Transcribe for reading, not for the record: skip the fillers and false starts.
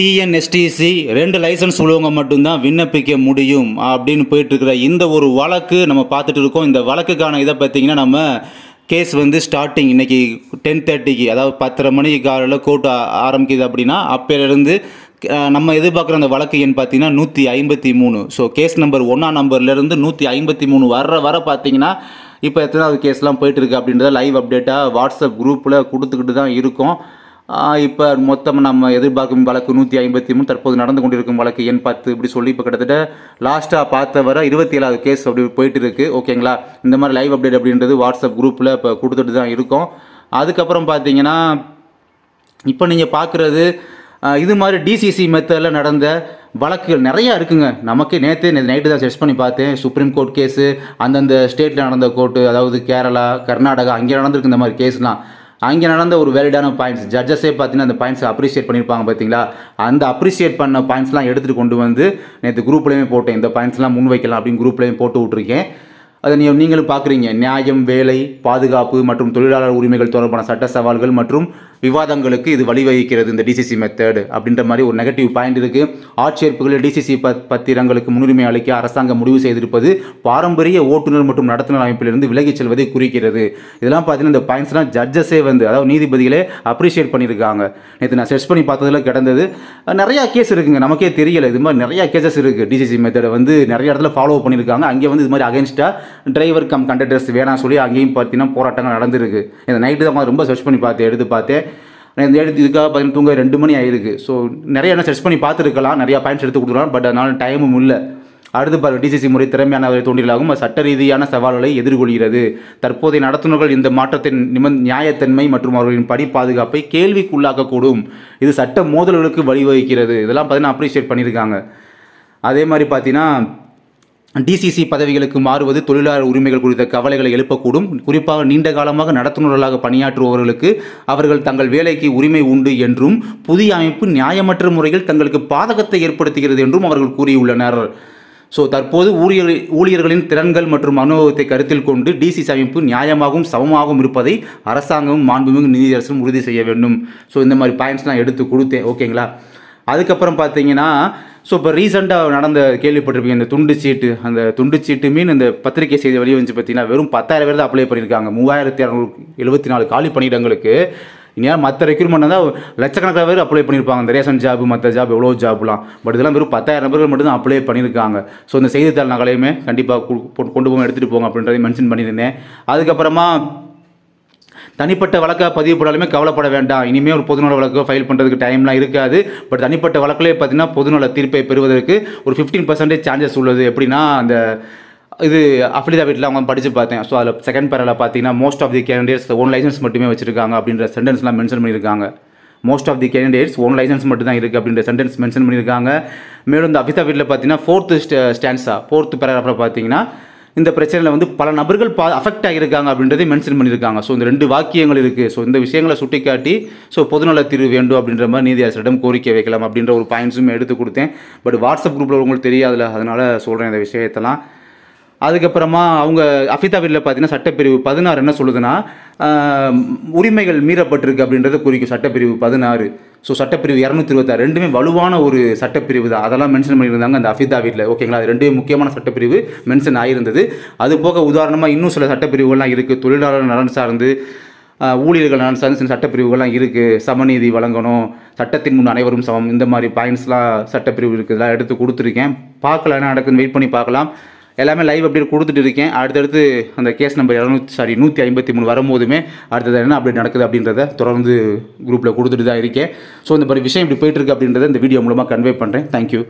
TNSTC 2 licence உள்ளவங்க மட்டும்தான் விண்ணப்பிக்க முடியும் அப்படின்னு போயிட்டுருக்கிற இந்த ஒரு வழக்கு நம்ம பார்த்துட்டு இருக்கோம். இந்த வழக்குக்கான இதை பார்த்தீங்கன்னா நம்ம கேஸ் வந்து ஸ்டார்டிங் இன்றைக்கி 10:30க்கு அதாவது 10:30 மணிக்கு காலையில் கோர்ட் ஆரம்பிக்குது. அப்படின்னா அப்போலேருந்து நம்ம எதிர்பார்க்குற அந்த வழக்கு எண் பார்த்தீங்கன்னா 153. ஸோ கேஸ் நம்பர் 1ஆம் நம்பர்லேருந்து 153 வர பார்த்தீங்கன்னா இப்போ எத்தனாவது கேஸ்லாம் போயிட்டுருக்கு அப்படின்றத லைவ் அப்டேட்டாக வாட்ஸ்அப் குரூப்பில் கொடுத்துக்கிட்டு தான் இருக்கோம். இப்போ மொத்தம் நம்ம எதிர்பார்க்கும் வழக்கு 153, தற்போது நடந்து கொண்டிருக்கும் வழக்கு எண் 10 இப்படி சொல்லி இப்போ கிட்டத்தட்ட லாஸ்ட்டாக பார்த்த வர 27வது கேஸ் அப்படி போயிட்டு இருக்கு. ஓகேங்களா, இந்த மாதிரி லைவ் அப்டேட் அப்படின்றது வாட்ஸ்அப் குரூப்பில் இப்போ கொடுத்துட்டு தான் இருக்கோம். அதுக்கப்புறம் பார்த்தீங்கன்னா இப்போ நீங்கள் பார்க்குறது இது மாதிரி டிசிசி மெத்தடில் நடந்த வழக்குகள் நிறையா இருக்குங்க. நமக்கு நேற்று நைட்டு தான் செர்ச் பண்ணி பார்த்தேன். சுப்ரீம் கோர்ட் கேஸு, அந்தந்த ஸ்டேட்டில் நடந்த கோர்ட்டு, அதாவது கேரளா, கர்நாடகா, அங்கே நடந்திருக்கு இந்த மாதிரி கேஸ்லாம். அங்கே நடந்த ஒரு வேலிடான பாயிண்ட்ஸ் ஜட்ஜஸே பார்த்தீங்கன்னா அந்த பாயிண்ட்ஸை அப்ரிஷியேட் பண்ணியிருப்பாங்க பார்த்தீங்களா. அந்த அப்ரிஷியேட் பண்ண பாயிண்ட்ஸ்லாம் எடுத்துகிட்டு கொண்டு வந்து நேற்று குரூப்லேயுமே போட்டேன். இந்த பாயிண்ட்ஸ்லாம் முன் வைக்கலாம் அப்படின்னு குரூப்லேயும் போட்டு விட்ருக்கேன். அதை நீங்களும் பார்க்குறீங்க. நியாயம், வேலை, பாதுகாப்பு மற்றும் தொழிலாளர் உரிமைகள் தொடர்பான சட்ட சவால்கள் மற்றும் விவாதங்களுக்கு இது வழிவகுக்கிறது இந்த டிசிசி மெத்தட் அப்படின்ற மாதிரி ஒரு நெகட்டிவ் பாயிண்ட் இருக்குது. ஆட்சேர்ப்புகளில் டிசிசி பத்திரங்களுக்கு முன்னுரிமை அளிக்க அரசாங்கம் முடிவு செய்திருப்பது பாரம்பரிய ஓட்டுநர் மற்றும் நடத்துனர் அமைப்பிலிருந்து விலகிச் செல்வதை குறிக்கிறது. இதெல்லாம் பார்த்தீங்கன்னா இந்த பாயிண்ட்ஸ்லாம் ஜட்ஜஸே வந்து அதாவது நீதிபதிகளே அப்ரிஷியேட் பண்ணியிருக்காங்க. நேற்று நான் சர்ச் பண்ணி பார்த்ததில் கிடந்தது நிறையா கேஸ் இருக்குங்க. நமக்கே தெரியலை இது மாதிரி நிறையா கேசஸ் இருக்குது. டிசிசி மெத்தடை வந்து நிறைய இடத்துல ஃபாலோ பண்ணியிருக்காங்க. அங்கே வந்து இது மாதிரி அகேன்ஸ்டாக டிரைவர் கம் கண்டக்டர்ஸ் வேணாம் சொல்லி அங்கேயும் பார்த்தீங்கன்னா போராட்டங்கள் நடந்திருக்கு. இந்த நைட்டு தான் ரொம்ப சர்ச் பண்ணி பார்த்தேன், எடுத்து பார்த்தேன். இந்த எடுத்து இதுக்காக பார்த்தீங்கன்னா தூங்க 2 மணி ஆயிருக்கு. ஸோ நிறைய என்ன சர்ச் பண்ணி பார்த்துருக்கலாம், நிறையா பாயிண்ட்ஸ் எடுத்து கொடுத்துருக்கலாம். பட் அதனால டைமும் இல்லை. அடுத்து பாருங்கள், டிசிசி முறை திறமையானவரை தோன்றியலாகும் சட்ட ரீதியான சவால்களை எதிர்கொள்கிறது. தற்போதைய நடத்துனர்கள் இந்த மாற்றத்தின் நியாயத்தன்மை மற்றும் அவர்களின் படி பாதுகாப்பை கேள்விக்குள்ளாக்கக்கூடும். இது சட்ட மோதல்களுக்கு வழிவகுக்கிறது. இதெல்லாம் பார்த்தீங்கன்னா அப்ரிஷியேட் பண்ணியிருக்காங்க. அதே மாதிரி பார்த்தீங்கன்னா டிசிசி பதவிகளுக்கு மாறுவது தொழிலாளர் உரிமைகள் குறித்த கவலைகளை எழுப்பக்கூடும். குறிப்பாக நீண்ட காலமாக நடத்துனர்களாக பணியாற்றுபவர்களுக்கு அவர்கள் தங்கள் வேலைக்கு உரிமை உண்டு என்றும் புதிய அமைப்பு நியாயமற்ற முறையில் தங்களுக்கு பாதகத்தை ஏற்படுத்துகிறது என்றும் அவர்கள் கூறியுள்ளனர். ஸோ தற்போது ஊழியர்களின் திறன்கள் மற்றும் அனுபவத்தை கருத்தில் கொண்டு டிசிசி அமைப்பு நியாயமாகவும் சமமாகவும் இருப்பதை அரசாங்கமும் மாண்புமிகு நீதியரசும் உறுதி செய்ய வேண்டும். ஸோ இந்த மாதிரி பாயிண்ட்ஸ்லாம் எடுத்து கொடுத்தேன். ஓகேங்களா. அதுக்கப்புறம் பார்த்தீங்கன்னா ஸோ இப்போ ரீசெண்டாக நடந்த கேள்விப்பட்டிருப்பீங்க இந்த துண்டு சீட்டு. அந்த துண்டு சீட்டு மீன் இந்த பத்திரிகை செய்தி வெளியே வந்து பார்த்தீங்கன்னா வெறும் 10,000 பேர் தான் அப்ளை பண்ணியிருக்காங்க. 3,674 காலி பணியிடங்களுக்கு. இனியா மற்ற ரெக்ரூட்மெண்ட் தான் லட்சக்கணக்கான பேர் அப்ளை பண்ணியிருப்பாங்க. இந்த ரேஷன் ஜாப், மற்ற ஜாப், எவ்வளோ ஜாப்லாம். பட் இதெல்லாம் வெறும் 10,000 நபர்கள் மட்டும் தான் அப்ளை பண்ணியிருக்காங்க. ஸோ இந்த செய்தித்தாள் நகலையுமே கண்டிப்பாக கொண்டு போக எடுத்துகிட்டு போங்க அப்படின்றதையும் மென்ஷன் பண்ணியிருந்தேன். அதுக்கப்புறமா தனிப்பட்ட வழக்காக பதிவு போடாலுமே கவலைப்பட வேண்டாம். இனிமேல் ஒரு பொதுநல வழக்கை ஃபைல் பண்ணுறதுக்கு டைம்லாம் இருக்காது. பட் தனிப்பட்ட வழக்கிலே பார்த்தீங்கன்னா பொதுநல தீர்ப்பை பெறுவதற்கு ஒரு 15% சான்சஸ் உள்ளது. எப்படின்னா அந்த இது அஃபிடவிட்டில் அவங்க படித்து பார்த்தேன். ஸோ அதில் செகண்ட் பேரால பார்த்தீங்கன்னா most of the candidates own license மட்டுமே வச்சிருக்காங்க அப்படின்ற சென்டென்ஸ்லாம் மென்ஷன் பண்ணியிருக்காங்க. Most of the candidates own license மட்டும் தான் இருக்குது அப்படின்ற சென்டென்ஸ் மென்ஷன் பண்ணியிருக்காங்க. மேலும் இந்த அஃபிடவிட்டில் பார்த்தீங்கன்னா 4th பேராகிராஃபில் பார்த்தீங்கன்னா இந்த பிரச்சனையில் வந்து பல நபர்கள் அஃபெக்ட் ஆகியிருக்காங்க அப்படின்றதை மென்ஷன் பண்ணியிருக்காங்க. ஸோ இந்த 2 வாக்கியங்கள் இருக்குது. ஸோ இந்த விஷயங்களை சுட்டிக்காட்டி பொதுநல தீர்வு வேண்டும் அப்படின்ற மாதிரி நீதியரசரிடம் கோரிக்கை வைக்கலாம் அப்படின்ற ஒரு பாயிண்ட்ஸும் எடுத்து கொடுத்தேன். பட் வாட்ஸ்அப் குரூப்பில் உங்களுக்கு தெரியாதுல்ல, அதனால் சொல்கிறேன் இந்த விஷயத்தெல்லாம். அதுக்கப்புறமா அவங்க அஃபிடவிட்டில் பார்த்தீங்கன்னா சட்டப்பிரிவு 16 என்ன சொல்லுதுன்னா உரிமைகள் மீறப்பட்டிருக்கு அப்படின்றத குறிக்கும் சட்டப்பிரிவு 16. ஸோ சட்டப்பிரிவு 226 ரெண்டுமே வலுவான ஒரு சட்டப்பிரிவு தான். அதெல்லாம் மென்ஷன் பண்ணியிருந்தாங்க அந்த அஃபிடவிட்டில். ஓகேங்களா, அது 2 முக்கியமான சட்டப்பிரிவு மென்ஷன் ஆகியிருந்தது. அது போக உதாரணமாக இன்னும் சில சட்டப்பிரிவுகள்லாம் இருக்குது. தொழிலாளர் நலன் சார்ந்து, ஊழியர்கள் நலன் சார்ந்து சில சட்டப்பிரிவுகள்லாம் இருக்குது. சமநீதி வழங்கணும், சட்டத்தின் முன் அனைவரும் சமம், இந்த மாதிரி பாயிண்ட்ஸ்லாம் சட்டப்பிரிவு இருக்குது. இதெல்லாம் எடுத்து கொடுத்துருக்கேன். பார்க்கலாம் என்ன நடக்குதுன்னு வெயிட் பண்ணி பார்க்கலாம். எல்லாமே லைவ் அப்டேட் கொடுத்துட்டு இருக்கேன். அடுத்தடுத்து அந்த கேஸ் நம்பர் 153 வரும்போதுமே அடுத்தது என்ன அப்டேட் நடக்குது அப்படின்றத தொடர்ந்து குரூப்பில் கொடுத்துட்டு தான் இருக்கேன். ஸோ இந்த மாதிரி விஷயம் இப்படி போயிட்டுருக்கு அப்படின்றத இந்த வீடியோ மூலமாக கன்வே பண்ணுறேன். தேங்க்யூ.